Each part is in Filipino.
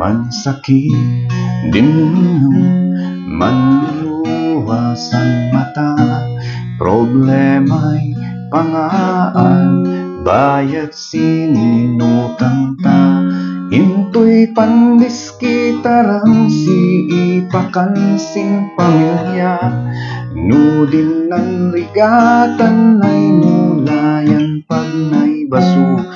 Mansakit dinunong, manluwas ang mata, problema'y pangaan, bayad sininutang ta. Into'y pandiskitarang si ipakansin pamilya, nudin ng rigatan ay mulayan pag na'y basura.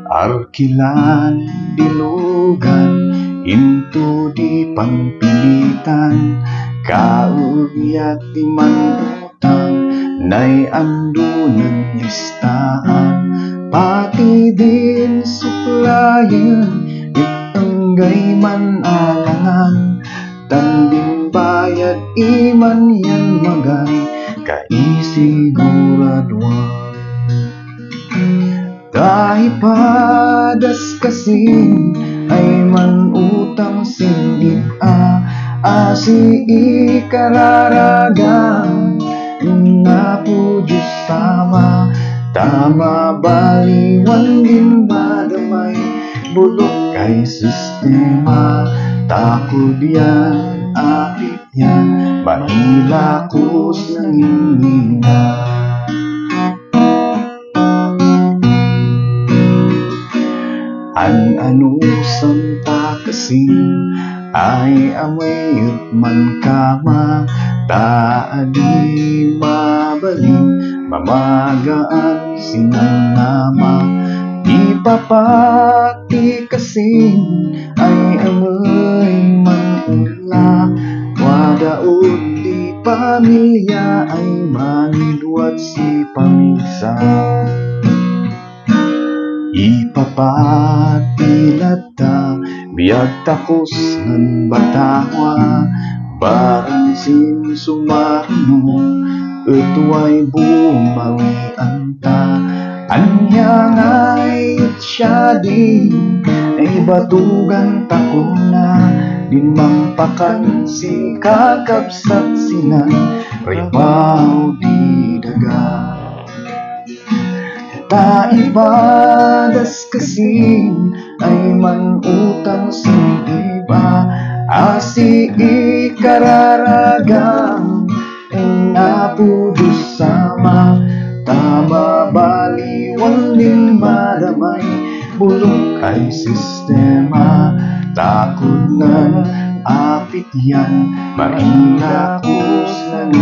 Arkilan, dilugan, into di pangpilitan, kaugyat di manutang, na'y ando ng listahan, pati din suplayan, itanggay man alangan, tanding bayad iman yan magay, kaisiguraduan. Dahil padas kasing ay manutang sindip asi ikararagang na po Diyos tama baliwan din madamay bulok kay sistema, takod yan, apit yan, manilakos ng hinina. Ano santa kasing ay amayot man kama, taadi mabaling mamagaan sinanama, ipapati kasing ay amay manula, wadaod di pamilya ay manidwat si pamisa. Ipapatilat biyag takos ng batawa, barang sin sumano, ito'y bumawian ta. Anya nga'y siya din, ay batugan tako na, din mampakan si kakabsat sinan, ribaw di daga. Taibadas kasing ay manutang sa iba, asi ikararagang napudos sama, tama baliwan din madamay bulok ay sistema, takod ng apit yan, mailakos ng